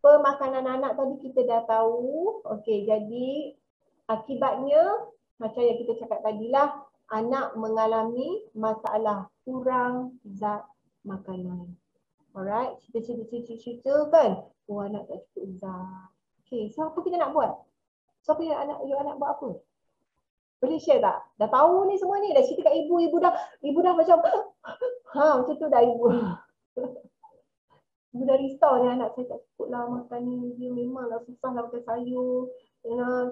pemakanan anak tadi kita dah tahu. Okey, jadi akibatnya macam yang kita cakap tadilah, anak mengalami masalah kurang zat makanan. Alright, cerita kan. Oh, anak tak cukup zat. Okey, so apa kita nak buat? So apa yang anak buat apa? Boleh share tak? Dah tahu ni semua ni, dah cerita kat ibu, ibu dah macam macam tu dah ibu. Ibu dah risau ni, anak saya tak cukup lah makan ni, dia memanglah susah lah makan sayur.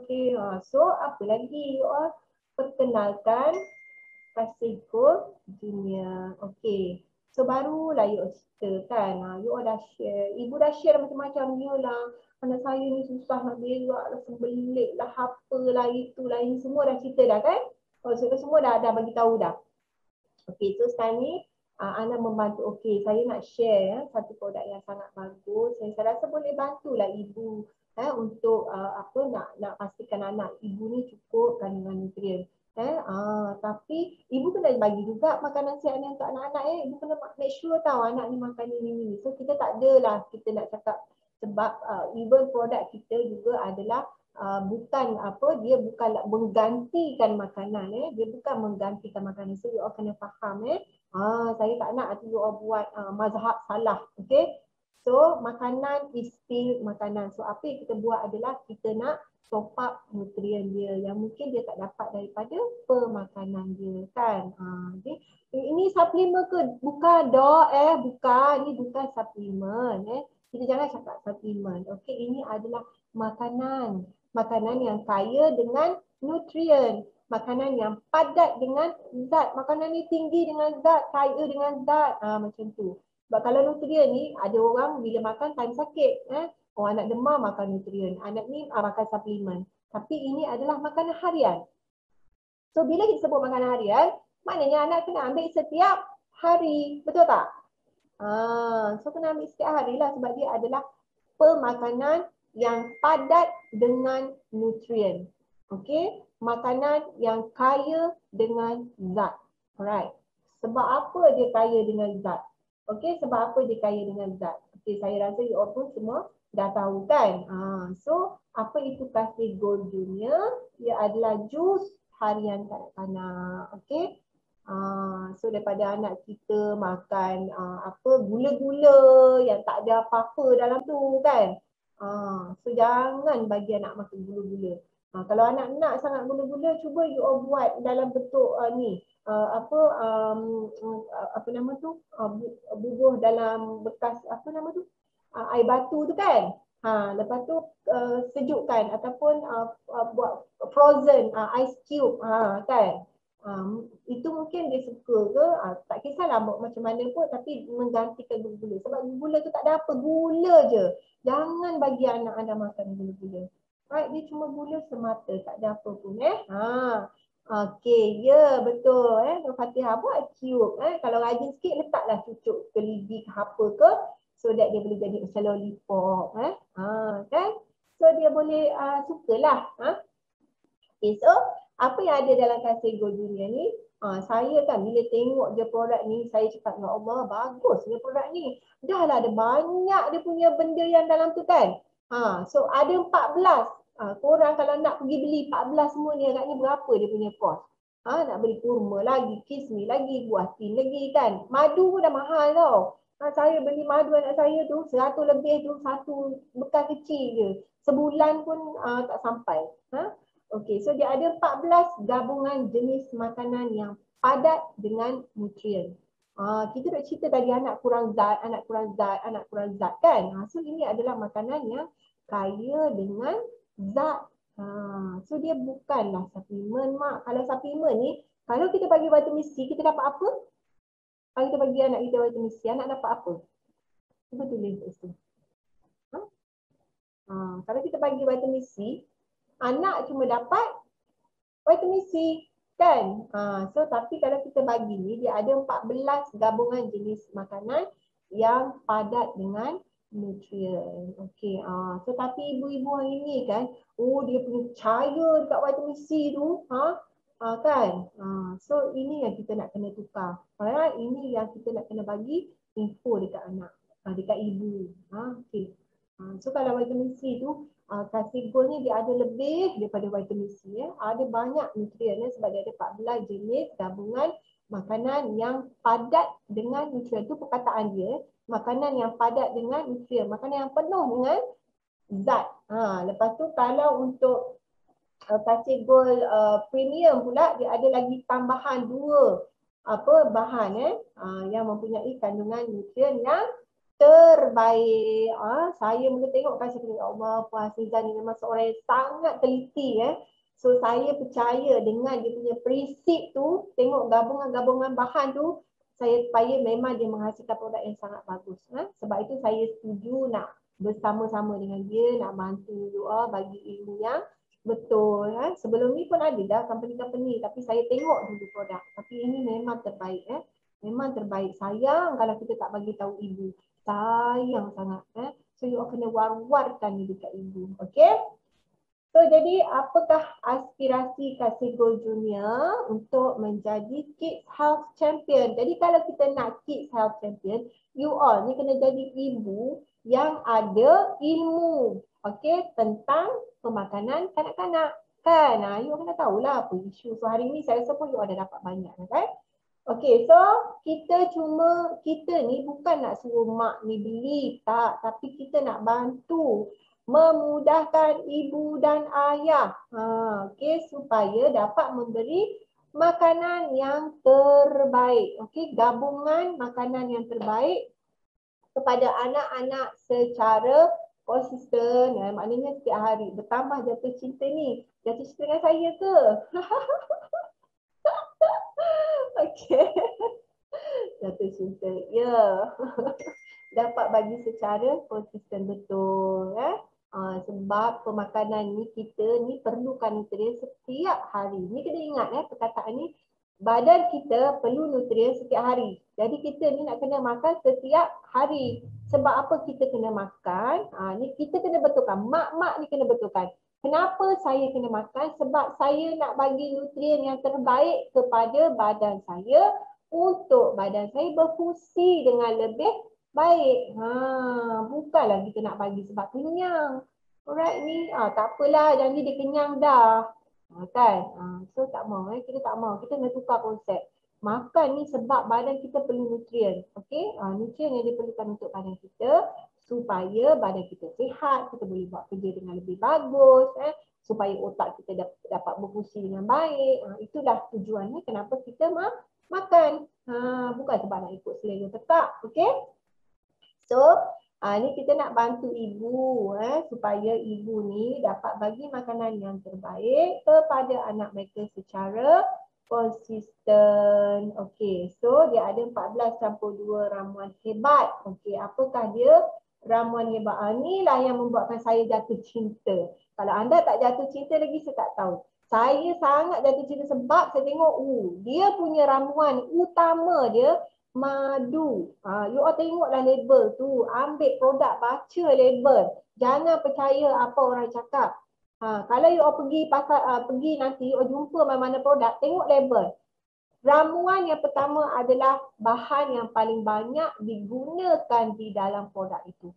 Okay. So apa lagi? Perkenalkan Kasego Junior. Okay. So barulah you cerita kan. You dah share. Ibu dah share macam-macam. Yelah, anak saya ni susah nak berak lah, sembelit lah, apalah, itulah, ini semua dah cerita dah kan. So semua dah bagi tahu dah. Okay, so sekarang ni Ana membantu. Okay, saya nak share satu produk yang sangat bagus. Saya rasa boleh bantulah ibu untuk nak pastikan anak ibu ni cukup kandungan nutrien. Tapi ibu kena bagi juga makanan sihat ni untuk anak-anak. Ibu kena make sure tahu anak ni makan ni. So kita tak adalah kita nak cakap sebab even produk kita juga adalah bukan dia bukan menggantikan makanan. Dia bukan menggantikan makanan. So you all kena faham saya tak nak you all buat mazhab salah. Okay, so makanan is still makanan. So apa yang kita buat adalah kita nak top up nutrien dia yang mungkin dia tak dapat daripada pemakanan dia kan. Okay. Ini suplemen ke? Bukan dok bukan. Ini bukan suplemen kita jangan cakap suplemen. Okay, ini adalah makanan. Makanan yang kaya dengan nutrien. Makanan yang padat dengan zat. Makanan ni tinggi dengan zat, kaya dengan zat. Macam tu. Sebab kalau nutrien ni, ada orang bila makan time sakit. Anak demam makan nutrien. Anak ni makan suplemen. Tapi ini adalah makanan harian. So bila kita sebut makanan harian, maknanya anak kena ambil setiap hari. Betul tak? So kena ambil setiap hari lah sebab dia adalah pemakanan yang padat dengan nutrien. Okey, makanan yang kaya dengan zat. Alright. Sebab apa dia kaya dengan zat? Okey, sebab apa dia kaya dengan zat? Okey, saya rasa you all pun semua dah tahu kan? So, apa itu Kasego Junior? Ia adalah jus harian kanak-kanak. Okey. So daripada anak kita makan gula-gula yang tak ada apa-apa dalam tu kan. So jangan bagi anak makan gula-gula. Kalau anak nak sangat gula-gula, cuba you all buat dalam bentuk bubuh dalam bekas air batu tu kan. Lepas tu sejukkan ataupun buat frozen ice cube kan. Itu mungkin dia suka ke, tak kisahlah macam mana pun, tapi menggantikan gula-gula. Sebab gula tu tak ada apa, gula je. Jangan bagi anak anda makan gula-gula. Right, dia cuma gula semata, tak ada apa pun Okey, ya betul Fatihah buat cube kalau rajin sikit letaklah cucuk ke lidi ke apa ke, so that dia boleh jadi macam lollipop kan, so dia boleh sukalah Okay, so apa yang ada dalam Kasego Junior ni, saya kan bila tengok dia produk ni, saya cakap, ya Allah, bagus dia produk ni. Dah lah ada banyak dia punya benda yang dalam tu kan. So ada 14. Korang kalau nak pergi beli 14 semua ni, agaknya berapa dia punya kos? Nak beli kurma lagi, kismis lagi, buah tin lagi kan. Madu pun dah mahal tau. Saya beli madu anak saya tu, 100 lebih tu, satu bekas kecil je. Sebulan pun tak sampai. Okey, so dia ada 14 gabungan jenis makanan yang padat dengan nutrien. Kita dah cerita tadi anak kurang zat kan. So ini adalah makanan yang kaya dengan zat. So dia bukanlah suplemen mak. Kalau suplemen ni, kalau kita bagi vitamin C, kita dapat apa? Kalau kita bagi anak kita vitamin C, anak dapat apa? Cuba tulis kat situ. Kalau kita bagi vitamin C, anak cuma dapat vitamin C kan. So tapi kalau kita bagi ni, dia ada 14 gabungan jenis makanan yang padat dengan nutrien. Okey. So tapi ibu-ibu hari ni kan, dia punya percaya dekat vitamin C tu, kan. So ini yang kita nak kena tukar. Alright, ini yang kita nak kena bagi info dekat anak, dekat ibu. Okey. So kalau vitamin C tu Kasih Gold ni dia ada lebih daripada vitamin C ya. Ada banyak nutrien ya, sebab dia ada 14 jenis gabungan makanan yang padat dengan nutrien. Tu perkataan dia, makanan yang padat dengan nutrien, makanan yang penuh dengan zat. Lepas tu kalau untuk Kasih Gold premium pula dia ada lagi tambahan 2 bahan yang mempunyai kandungan nutrien yang terbaik. Saya mula tengok kan saya kata, ya Allah, Puan Hafizah ni memang seorang yang sangat teliti So saya percaya dengan dia punya prinsip tu, tengok gabungan-gabungan bahan tu, saya supaya memang dia menghasilkan produk yang sangat bagus. Sebab itu saya setuju nak bersama-sama dengan dia, nak bantu bagi ilmu yang betul. Sebelum ni pun ada dah company-company, tapi saya tengok dulu produk. Tapi ini memang terbaik. Memang terbaik. Sayang kalau kita tak bagi tahu ibu. Sayang sangat. So you kena war-warkan ni dekat ibu. Okay? So jadi apakah aspirasi Kasih Gold Junior untuk menjadi Kids Health Champion? Jadi kalau kita nak Kids Health Champion, you all ni kena jadi ibu yang ada ilmu. Okay? Tentang pemakanan kanak-kanak. Kan? You kena tahulah apa isu. So hari ni saya rasa pun you ada dapat banyak. Kan? Okay, so kita ni bukan nak suruh mak ni beli, tak. Tapi kita nak bantu memudahkan ibu dan ayah. Okay, supaya dapat memberi makanan yang terbaik. Okay, gabungan makanan yang terbaik kepada anak-anak secara konsisten. Maknanya setiap hari bertambah jatuh cinta ni. Jatuh cinta dengan saya ke? Okay. Jatuh cinta. Ya. Dapat bagi secara konsisten betul. Sebab pemakanan ni kita ni perlukan nutrien setiap hari. Ni kena ingat perkataan ni. Badan kita perlu nutrien setiap hari. Jadi kita ni nak kena makan setiap hari. Sebab apa kita kena makan? Ni kita kena betulkan. Mak-mak ni kena betulkan. Kenapa saya kena makan? Sebab saya nak bagi nutrien yang terbaik kepada badan saya untuk badan saya berfungsi dengan lebih baik. Bukanlah kita nak bagi sebab kenyang. Alright ni, tak apalah, jangan dia kenyang dah. Kan? So tak mau, kita tak mau. Kita kena tukar konsep. Makan ni sebab badan kita perlu nutrien. Okay? Nutrien yang diperlukan untuk badan kita supaya badan kita sihat, kita boleh buat kerja dengan lebih bagus, supaya otak kita dapat berfungsi dengan baik. Itulah tujuannya kenapa kita makan. Bukan sebab nak ikut selera tetap. Okay? So, ni kita nak bantu ibu supaya ibu ni dapat bagi makanan yang terbaik kepada anak mereka secara konsisten. Okay, so dia ada 14-2 ramuan hebat. Okay, apakah dia? Ramuan hebat. Inilah yang membuatkan saya jatuh cinta. Kalau anda tak jatuh cinta lagi, saya tak tahu. Saya sangat jatuh cinta sebab saya tengok dia punya ramuan utama dia madu. You all tengoklah label tu. Ambil produk, baca label. Jangan percaya apa orang cakap. Kalau you all pergi pasar, pergi nanti you all jumpa mana-mana produk, tengok label. Ramuan yang pertama adalah bahan yang paling banyak digunakan di dalam produk itu.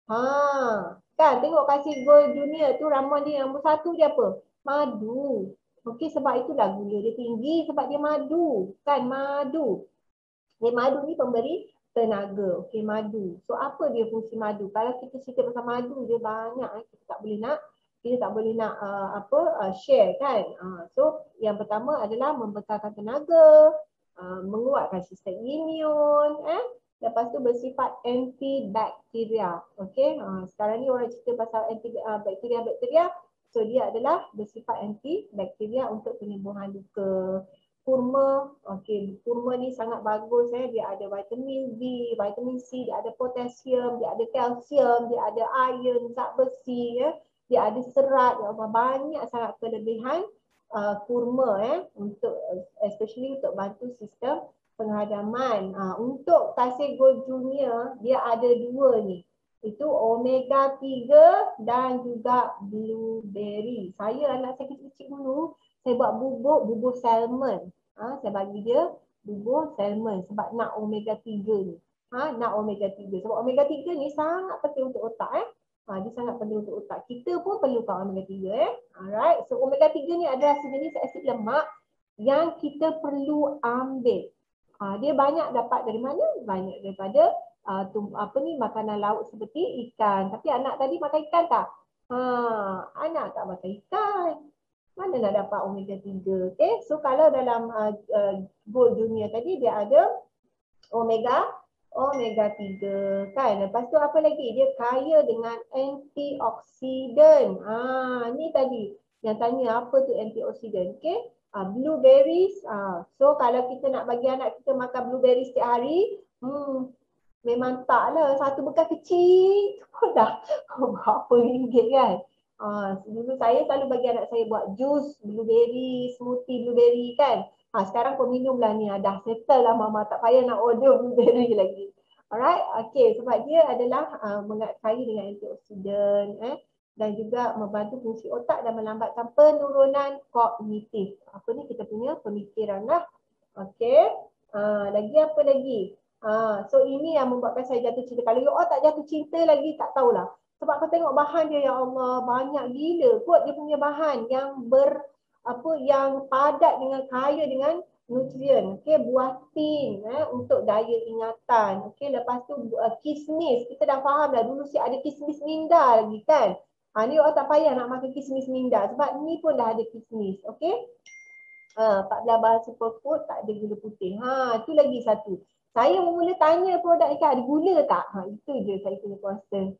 Kan tengok Kasih Gold Junior tu ramuan dia nombor 1 dia apa? Madu. Okey, sebab itulah gula dia tinggi sebab dia madu. Kan madu. Madu ni pemberi tenaga. Okey, madu. So apa dia fungsi madu? Kalau kita cerita pasal madu dia banyak kita tak boleh nak share kan. So yang pertama adalah membekalkan tenaga, menguatkan sistem imun, lepas tu bersifat antibakteria. Okey, sekarang ni orang cerita pasal bakteria. So dia adalah bersifat antibakteria untuk penyembuhan luka. Kurma, okey, kurma ni sangat bagus dia ada vitamin B, vitamin C, dia ada potasium, dia ada kalsium, dia ada iron, zat besi dia ada serat, banyak sangat kelebihan kurma untuk especially untuk bantu sistem penghadaman. Untuk Kasih Gold Junior dia ada 2 ni. Itu omega 3 dan juga blueberry. Saya anak saya kecil-kecil dulu saya buat bubur salmon. Saya bagi dia bubur salmon sebab nak omega 3 ni. Nak omega 3. Sebab omega 3 ni sangat penting untuk otak Dia sangat penting untuk otak. Kita pun perlukan omega 3. Alright. So omega 3 ni adalah sejenis asid lemak yang kita perlu ambil. Dia banyak dapat dari mana? Banyak daripada makanan laut seperti ikan. Tapi anak tadi makan ikan tak? Anak tak makan ikan. Mana nak dapat omega 3? Okay. So kalau dalam Gold Junior tadi dia ada omega 3 kan. Lepas tu apa lagi? Dia kaya dengan antioksidan. Ni tadi yang tanya apa tu antioksidan. Okey. Blueberries. So kalau kita nak bagi anak kita makan blueberries setiap hari, memang taklah, satu bekas kecil pun dah berapa ringgit kan. Dulu saya selalu bagi anak saya buat jus blueberry, smoothie blueberry kan. Sekarang peminum lah ni, dah settle lah mama, tak payah nak order blueberry lagi. Alright, okay, sebab dia adalah kaya dengan antioksidan dan juga membantu fungsi otak dan melambatkan penurunan kognitif. Apa ni kita punya pemikiran lah. Okay, lagi apa lagi? So ini yang membuatkan saya jatuh cinta. Kalau you all tak jatuh cinta lagi, tak tahulah. Sebab kau tengok bahan dia, ya Allah, banyak gila kot dia punya bahan yang yang padat dengan kaya dengan nutrien. Okey, buah tin untuk daya ingatan. Okey, lepas tu kismis. Kita dah faham dah dulu ada kismis minda lagi kan. Ni orang tak payah nak makan kismis minda sebab ni pun dah ada kismis. Okey. 14 bahan superfood tak ada gula putih. Tu lagi satu. Saya mula tanya produk ikan ada gula tak? Itu je saya punya concern.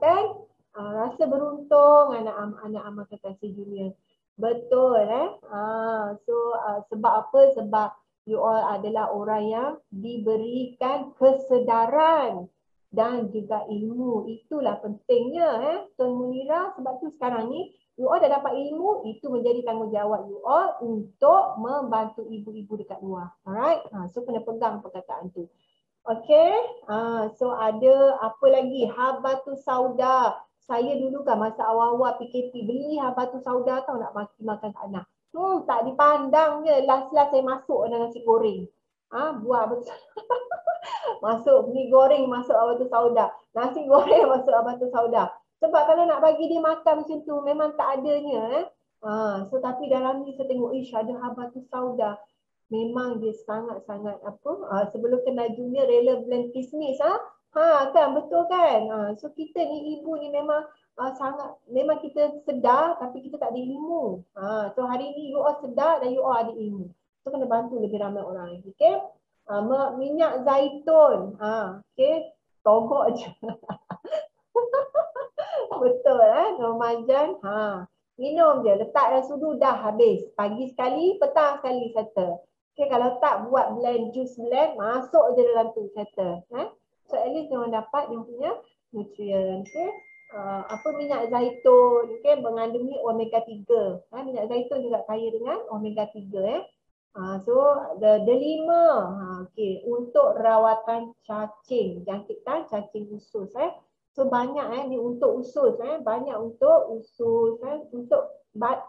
Kan? Rasa beruntung anak amal kekasih Junior. Betul sebab apa? Sebab you all adalah orang yang diberikan kesedaran dan juga ilmu. Itulah pentingnya Tuan Munira. Sebab tu sekarang ni you all dah dapat ilmu, itu menjadi tanggungjawab you all untuk membantu ibu-ibu dekat luar. Alright? So kena pegang perkataan tu. Okay, so ada apa lagi? Habatus sauda. Saya dulu kan masa awal-awal PKP beli habatus sauda tau nak bagi makan kat anak. Tak dipandang je. Last-last saya masuk dengan nasi goreng. Buat betul. Masuk mie goreng, masuk habatus sauda. Nasi goreng masuk habatus sauda. Sebab kalau nak bagi dia makan macam tu memang tak adanya. So tapi dalam ni saya tengok ada habatus sauda. Memang dia sangat-sangat sebelum kenal Junior rela blend kismis kan betul kan. So kita ni ibu ni memang memang kita sedar tapi kita tak ada ilmu. So hari ni you all sedar dan you all ada ilmu. So kena bantu lebih ramai orang. Okay. Minyak zaitun. Okay. Togok je. Betul Ramadan. Minum je, letak dalam sudu dah habis. Pagi sekali, petang sekali settle. Okay, kalau tak buat blend, juice blend, masuk je dalam tu settle. So at least orang dapat dia punya nutrien. Okay. Minyak zaitun, okay, mengandungi omega 3. Minyak zaitun juga kaya dengan omega 3. So the 5 okay, untuk rawatan cacing, jangkitan cacing usus. So banyak ni untuk usus, banyak untuk usus, untuk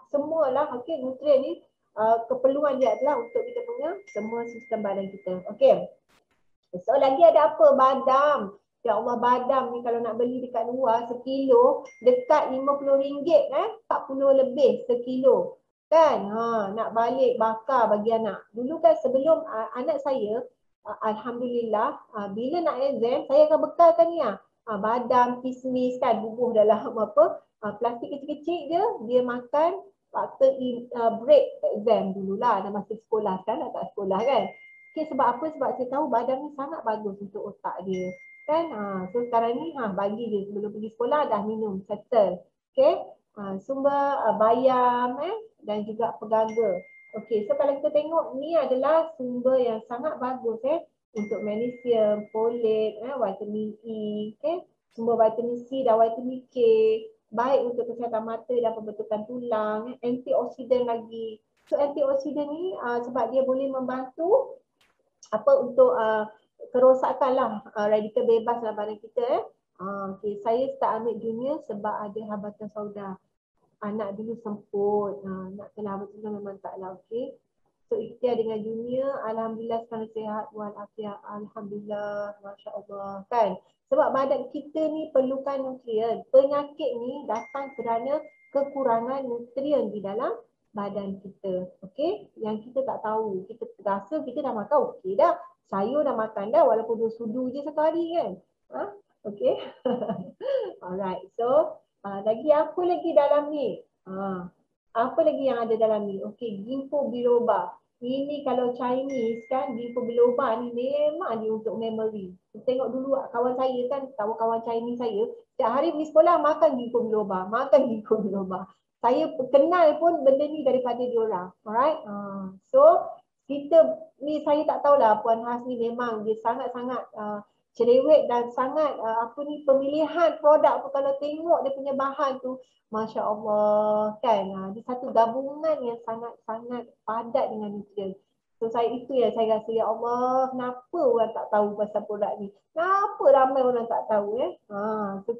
semualah nutrien ni keperluan dia adalah untuk kita punya semua sistem badan kita. Okey. So lagi ada apa? Badam. Ya Allah, badam ni kalau nak beli dekat luar sekilo dekat RM50 40 lebih sekilo. Kan? Nak balik bakar bagi anak. Dulu kan sebelum anak saya alhamdulillah bila nak exam saya akan bekalkan ni badam, kismis kan bubuh dalam plastik kecil-kecil je dia makan waktu break exam dululah dah masa sekolah kan tak sekolah kan. Okay, sebab apa? Sebab saya tahu badam ni sangat bagus untuk otak dia kan. So sekarang ni bagi dia sebelum pergi sekolah dah minum settle. Okay. Sumber bayam dan juga pegaga. Okay, so kalau kita tengok ni adalah sumber yang sangat bagus untuk magnesium, folat, vitamin E, okay. Sumber vitamin C dan vitamin K. Baik untuk kesihatan mata dan pembentukan tulang, antioksidan lagi. So antioksidan ni sebab dia boleh membantu untuk kerosakan lah radikal bebas dalam badan kita. Okay. Saya start ambil Junior sebab ada habatus sauda. Anak dulu semput, nak kena habatus sauda memang taklah. Okay. So ikhtiar dengan dunia, alhamdulillah sekarang sihat walafiat. Alhamdulillah, masya-Allah kan. Sebab badan kita ni perlukan nutrien. Penyakit ni datang kerana kekurangan nutrien di dalam badan kita. Okey, yang kita tak tahu. Kita rasa kita dah makan okey dah. Sayur dah makan dah walaupun 2 sudu je satu hari kan. Ha? Okey. Alright. So, lagi apa lagi dalam ni? Apa lagi yang ada dalam ni? Okey, ginkgo biloba. Ini kalau Chinese kan, ginkgo biloba ni memang dia untuk memory. Tengok dulu kawan saya kan, kawan-kawan Chinese saya, setiap hari pergi sekolah makan ginkgo biloba, makan ginkgo biloba. Saya kenal pun benda ni daripada diorang. Alright? So, kita ni saya tak tahulah Puan Has ni memang dia sangat-sangat cerewet dan sangat pemilihan produk tu kalau tengok dia punya bahan tu Masya Allah kan, dia satu gabungan yang sangat-sangat padat dengan nutrien. So itu yang saya rasa, ya Allah, kenapa orang tak tahu pasal produk ni? Kenapa ramai orang tak tahu So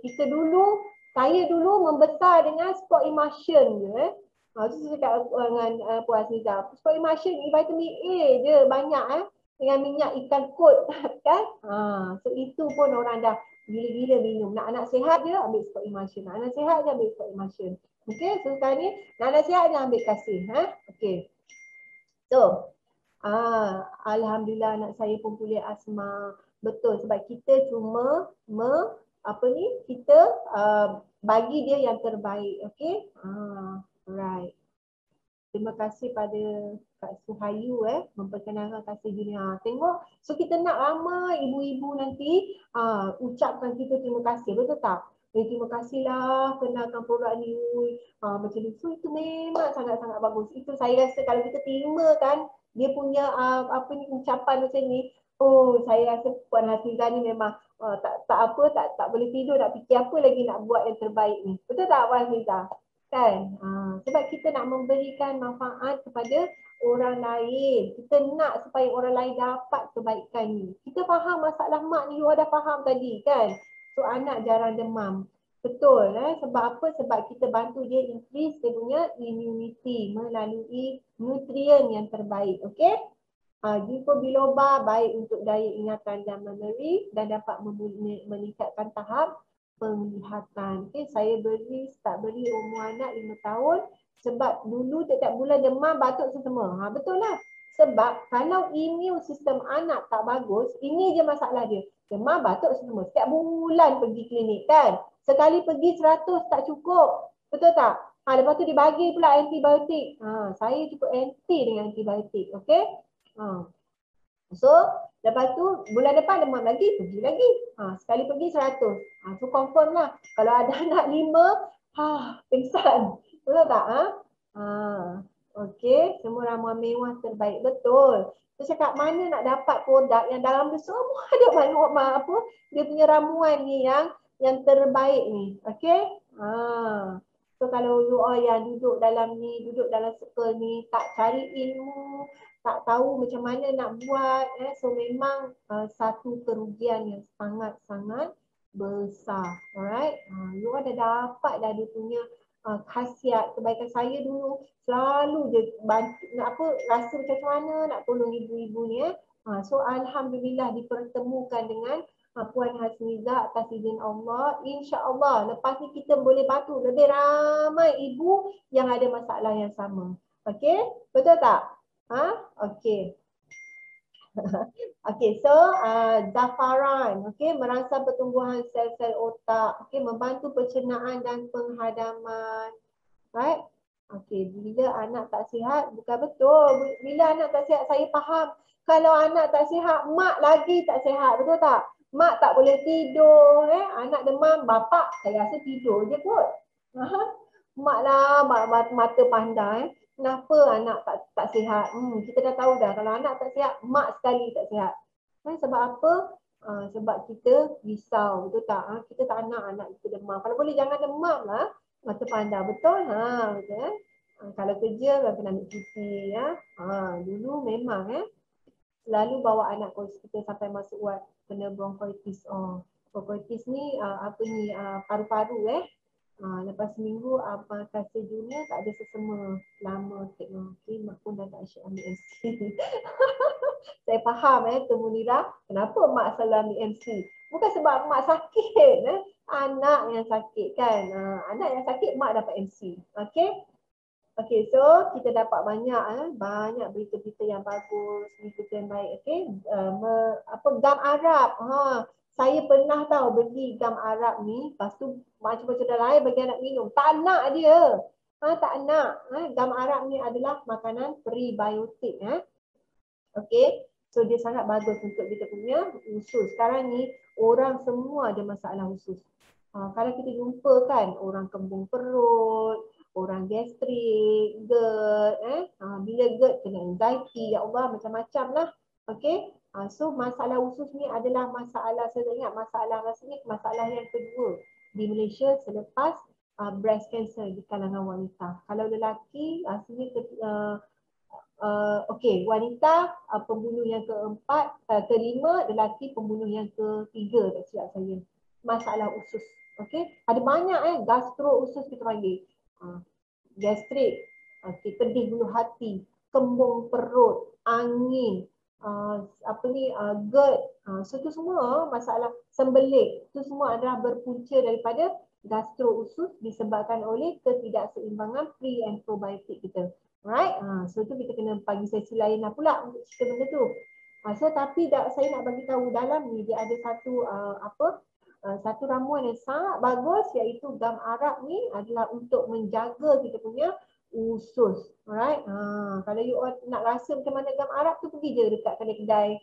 saya dulu membesar dengan sport emulsion je tu saya cakap dengan Puan Aziza. Sport emulsion ni vitamin A je banyak dengan minyak ikan kut kan. So itu pun orang dah gila-gila minum. Nak anak sihat je ambil sport emulsion. Nak anak sihat je ambil sport emulsion. Okey, so sekarang ni nak anak sihat je ambil kasih. Okey. So, alhamdulillah anak saya pun pulih asma. Betul, sebab kita cuma kita bagi dia yang terbaik. Okey. Right. Terima kasih pada Kak Suhayu memperkenalkan kasih dunia. Tengok, so kita nak ramai ibu-ibu nanti ucapkan kita terima kasih, betul tak? Terima kasihlah kenalkan produk ni. Macam ni. So itu memang sangat-sangat bagus. Itu saya rasa kalau kita terima kan dia punya ucapan macam ni, saya rasa Puan Hafizah ni memang tak boleh tidur nak fikir apa lagi nak buat yang terbaik ni. Betul tak Puan Hafizah? Kan? Sebab kita nak memberikan manfaat kepada orang lain. Kita nak supaya orang lain dapat kebaikan ni. Kita faham masalah mak ni, you dah faham tadi kan? So anak jarang demam. Betul sebab apa? Sebab kita bantu dia increase dia punya immunity melalui nutrien yang terbaik. Okey? Ginkgo biloba baik untuk daya ingatan dan memory dan dapat meningkatkan tahap penglihatan. Okay, saya start beri umur anak 5 tahun sebab dulu setiap bulan demam, batuk semua. Betul lah. Sebab kalau immune sistem anak tak bagus, ini je masalah dia. Demam, batuk semua. Setiap bulan pergi klinik kan. Sekali pergi 100 tak cukup. Betul tak? Lepas tu dibagi pula antibiotik. Saya cukup anti dengan antibiotik. Okay? So, lepas tu bulan depan demam lagi, pergi lagi. Sekali pergi 100. So confirm lah. Kalau ada anak 5, pingsan. Betul tak? Okey, semua ramuan mewah terbaik. Betul. So cakap mana nak dapat produk yang dalam dia semua ada maklumat dia punya ramuan ni yang terbaik ni. Okey? So kalau you all yang duduk dalam circle ni tak cari ilmu, tak tahu macam mana nak buat, so memang satu kerugian yang sangat-sangat besar. Alright, you all dah dapat dah dia punya khasiat. Kebaikan saya dulu selalu je rasa macam mana nak tolong ibu-ibu ni. So alhamdulillah dipertemukan dengan Puan Hasmizah atas izin Allah. InsyaAllah lepas ni kita boleh bantu lebih ramai ibu yang ada masalah yang sama. Okey, betul tak? Okey. Okey, so zafaran, okey, merangsang pertumbuhan sel-sel otak, okey, membantu pencernaan dan penghadaman. Right? Okey, bila anak tak sihat, bukan betul. Bila anak tak sihat, saya faham. Kalau anak tak sihat, mak lagi tak sihat, betul tak? Mak tak boleh tidur, anak demam, bapak saya rasa tidur je kot. Mak lah, mata pandai. Kenapa anak tak sihat? Kita dah tahu dah kalau anak tak sihat, mak sekali tak sihat. Sebab apa? Sebab kita risau, betul tak? Kita tak nak anak kita demam. Kalau boleh jangan demam lah. Mata pandai, betul? Betul. Kalau kerja, kena ambil cuti. Dulu memang selalu bawa anak kita sampai masuk ward kena bronchitis. Bronchitis ni paru-paru Lepas seminggu abang kasi junior tak ada sesama. Lama teknologi mak pun dah tak asyik ambil MC. Saya faham Tu Munirah, kenapa mak selalu ambil MC. Bukan sebab mak sakit. Anak yang sakit kan. Anak yang sakit mak dapat MC. Okay. Okay, so kita dapat banyak berita-berita yang bagus, berita yang baik. Okay, gam Arab. Saya pernah tahu beli gam Arab ni, lepas tu macam-macam dah lain bagi anak minum. Tak nak dia. Tak nak. Gam Arab ni adalah makanan prebiotik. Okay, so dia sangat bagus untuk kita punya usus. Sekarang ni orang semua ada masalah usus. Kalau kita jumpa kan orang kembung perut, orang gastrik, GERD, bila GERD kena anxiety, ya Allah macam-macam lah. Okay, so masalah usus ni adalah masalah, saya ingat masalah rasanya masalah yang kedua di Malaysia selepas breast cancer di kalangan wanita. Kalau lelaki rasanya wanita pembunuh yang kelima, lelaki pembunuh yang ketiga, tak silap saya. Masalah usus. Okay, ada banyak gastro usus kita panggil. Gastrik, pedih bulu hati, kembung perut, angin, GERD. So itu semua masalah sembelit. Itu semua adalah berpunca daripada gastro usus disebabkan oleh ketidakseimbangan pre and probiotik kita. Right? So itu kita kena bagi sesi lain lah pula untuk cerita benda tu. So tapi saya nak bagi tahu dalam ni dia ada satu ramuan yang sangat bagus, iaitu gam Arab ni adalah untuk menjaga kita punya usus. Alright. Kalau you nak rasa macam mana gam Arab tu, pergi je dekat kedai-kedai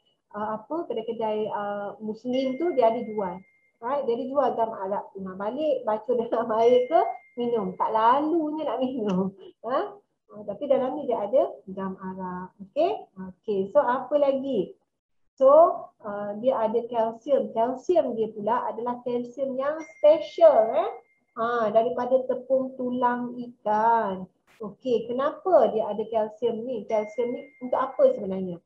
kedai-kedai Muslim tu, dia ada jual. Right, dia ada jual gam Arab tu. Balik baca dalam air ke minum. Tak lalunya nak minum. Tapi dalam ni dia ada gam Arab. Okay. Okay. So apa lagi? So dia ada kalsium. Kalsium dia pula adalah kalsium yang special daripada tepung tulang ikan. Okey, kenapa dia ada kalsium ni? Kalsium ni untuk apa sebenarnya?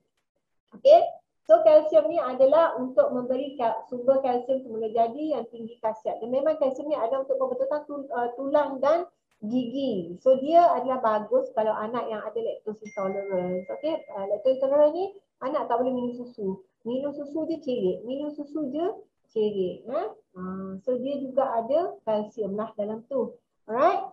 Okey. So kalsium ni adalah untuk memberi sumber kalsium semula jadi yang tinggi khasiat. Dan memang kalsium ni ada untuk pembentukan tulang dan gigi. So dia adalah bagus kalau anak yang ada lactose intolerance. Okey, lactose intolerance ni anak tak boleh minum susu. Minum susu je cerit. Minum susu je cerit. So dia juga ada kalsium lah dalam tu. Alright.